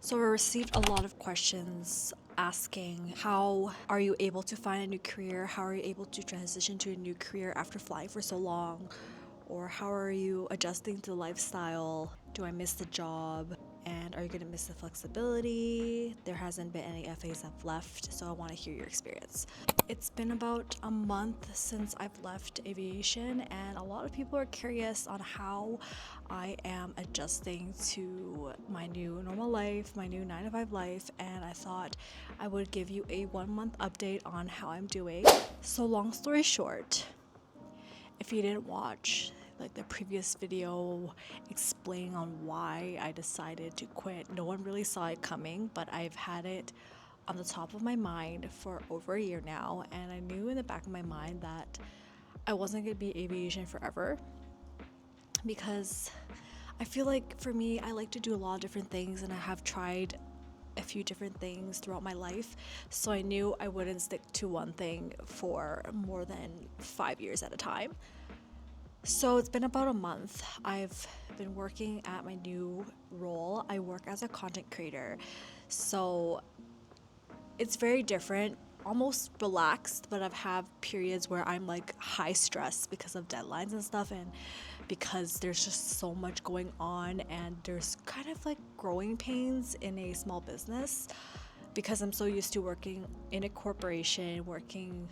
So I received a lot of questions asking how are you able to find a new career? How are you able to transition to a new career after flying for so long? Or how are you adjusting to the lifestyle? Do I miss the job? And are you going to miss the flexibility? There hasn't been any FAs that have left, so I want to hear your experience. It's been about a month since I've left aviation, and a lot of people are curious on how I am adjusting to my new normal life, my new 9 to 5 life, and I thought I would give you a 1 month update on how I'm doing. So, long story short, if you didn't watch like the previous video explaining on why I decided to quit, no one really saw it coming, but I've had it on the top of my mind for over a year now, and I knew in the back of my mind that I wasn't going to be aviation forever, because I feel like for me, I like to do a lot of different things, and I have tried a few different things throughout my life, so I knew I wouldn't stick to one thing for more than 5 years at a time. So it's been about a month. I've been working at my new role. I work as a content creator. So it's very different, almost relaxed, but I've had periods where I'm like high stress because of deadlines and stuff, and because there's just so much going on, and there's kind of like growing pains in a small business because I'm so used to working in a corporation, working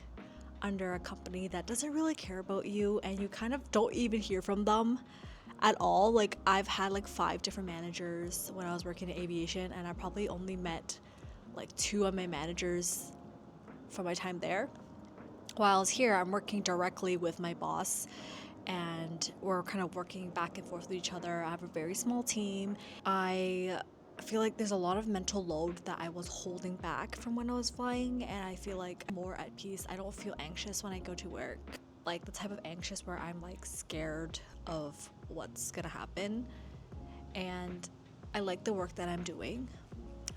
under a company that doesn't really care about you, and you kind of don't even hear from them at all. Like, I've had like 5 different managers when I was working in aviation, and I probably only met like 2 of my managers from my time there. While I was here, I'm working directly with my boss, and we're kind of working back and forth with each other. I have a very small team. I feel like there's a lot of mental load that I was holding back from when I was flying, and I feel like I'm more at peace. I don't feel anxious when I go to work, like the type of anxious where I'm like scared of what's gonna happen. And I like the work that I'm doing.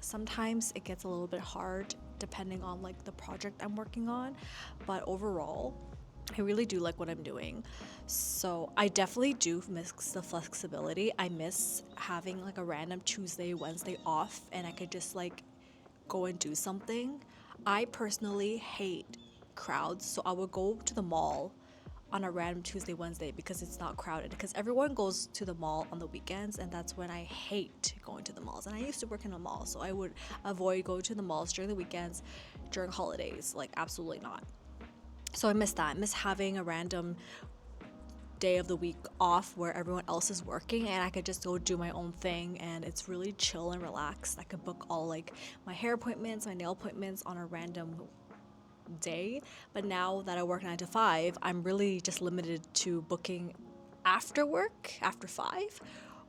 Sometimes it gets a little bit hard depending on like the project I'm working on, but overall I really do like what I'm doing. So I definitely do miss the flexibility. I miss having like a random Tuesday, Wednesday off, and I could just like go and do something. I personally hate crowds, so I would go to the mall on a random Tuesday, Wednesday because it's not crowded. Because everyone goes to the mall on the weekends, and that's when I hate going to the malls. And I used to work in a mall, so I would avoid going to the malls during the weekends, during holidays. Like, absolutely not. So I miss that. I miss having a random day of the week off where everyone else is working, and I could just go do my own thing, and it's really chill and relaxed. I could book all like my hair appointments, my nail appointments on a random day. But now that I work 9 to 5, I'm really just limited to booking after work, after 5,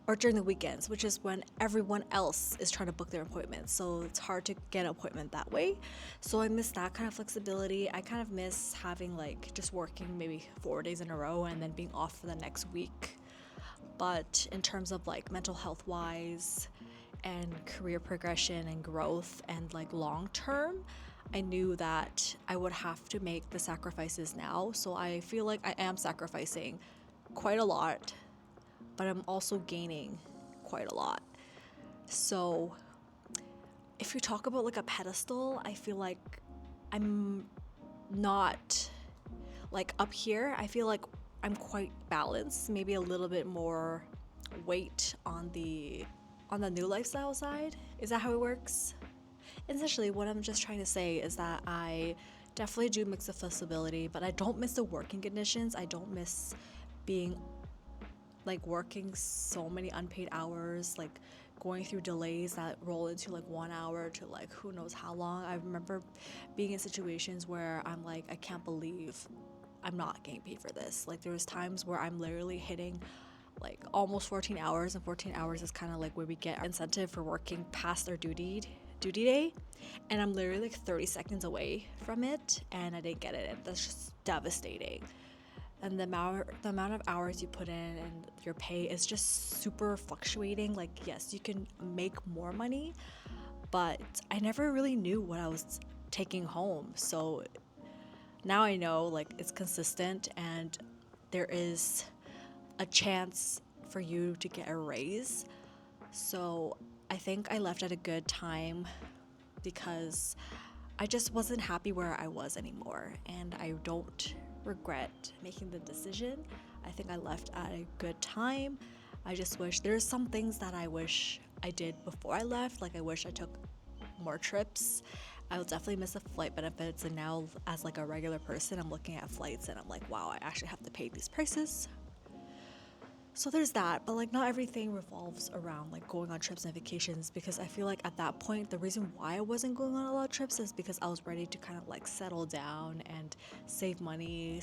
or during the weekends, which is when everyone else is trying to book their appointments. So it's hard to get an appointment that way. So I miss that kind of flexibility. I kind of miss having like just working maybe 4 days in a row and then being off for the next week. But in terms of like mental health wise and career progression and growth and like long term, I knew that I would have to make the sacrifices now. So I feel like I am sacrificing quite a lot, but I'm also gaining quite a lot. So if you talk about like a pedestal, I feel like I'm not like up here. I feel like I'm quite balanced, maybe a little bit more weight on the new lifestyle side. Is that how it works? Essentially, what I'm just trying to say is that I definitely do mix the flexibility, but I don't miss the working conditions. I don't miss being like working so many unpaid hours, like going through delays that roll into like 1 hour to like who knows how long. I remember being in situations where I'm like, I can't believe I'm not getting paid for this. Like, there was times where I'm literally hitting like almost 14 hours, and 14 hours is kind of like where we get our incentive for working past our duty day, and I'm literally like 30 seconds away from it, and I didn't get it, and that's just devastating. And the amount of hours you put in and your pay is just super fluctuating. Like, yes, you can make more money, but I never really knew what I was taking home. So now I know like it's consistent, and there is a chance for you to get a raise. So I think I left at a good time because I just wasn't happy where I was anymore, and I don't regret making the decision. I think I left at a good time. I just wish there's some things that I wish I did before I left. Like I wish I took more trips. I will definitely miss the flight benefits, and now as like a regular person, I'm looking at flights and I'm like, wow, I actually have to pay these prices. So there's that, but like not everything revolves around like going on trips and vacations, because I feel like at that point the reason why I wasn't going on a lot of trips is because I was ready to kind of like settle down and save money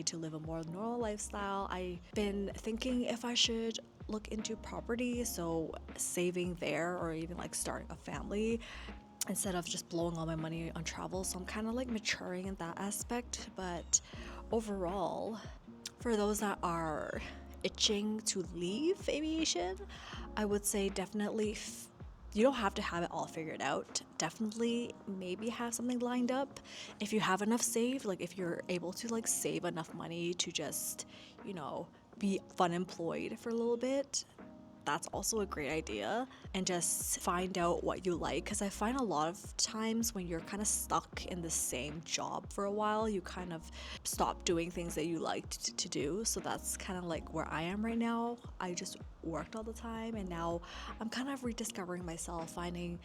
to live a more normal lifestyle. I've been thinking if I should look into property, so saving there or even like starting a family instead of just blowing all my money on travel. So I'm kind of like maturing in that aspect, but overall, for those that are itching to leave aviation, I would say definitely you don't have to have it all figured out. Definitely maybe have something lined up if you have enough saved, like if you're able to like save enough money to just, you know, be fun employed for a little bit. That's also a great idea, and just find out what you like, because I find a lot of times when you're kind of stuck in the same job for a while, you kind of stop doing things that you liked to do. So that's kind of like where I am right now. I just worked all the time, and now I'm kind of rediscovering myself, finding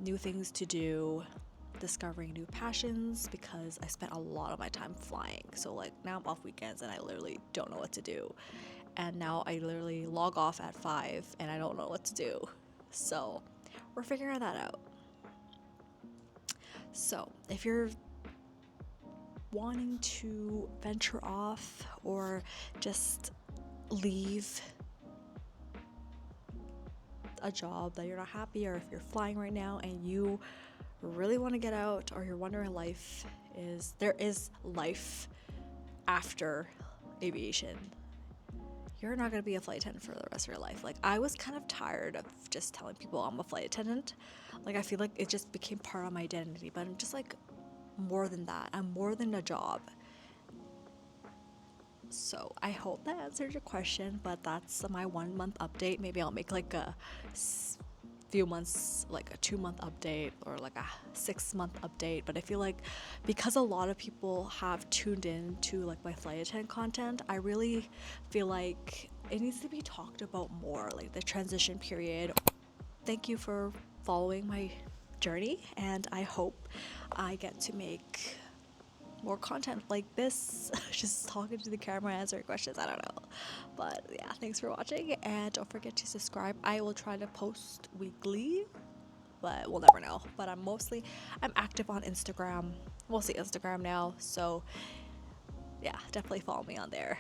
new things to do, discovering new passions, because I spent a lot of my time flying. So like now I'm off weekends and I literally don't know what to do. And now I literally log off at 5 and I don't know what to do. So we're figuring that out. So if you're wanting to venture off or just leave a job that you're not happy, or if you're flying right now and you really want to get out, or you're wondering there is life after aviation. You're not going to be a flight attendant for the rest of your life. Like, I was kind of tired of just telling people I'm a flight attendant. Like, I feel like it just became part of my identity, but I'm just like more than that. I'm more than a job. So I hope that answered your question, but that's my 1 month update. Maybe I'll make like a few months, like a 2 month update or like a 6 month update. But I feel like because a lot of people have tuned in to like my flight attendant content, I really feel like it needs to be talked about more, like the transition period. Thank you for following my journey, and I hope I get to make more content like this, just talking to the camera, answering questions. I don't know, but yeah, thanks for watching, and don't forget to subscribe. I will try to post weekly, but we'll never know. But I'm active on Instagram, mostly Instagram now, so yeah, definitely follow me on there.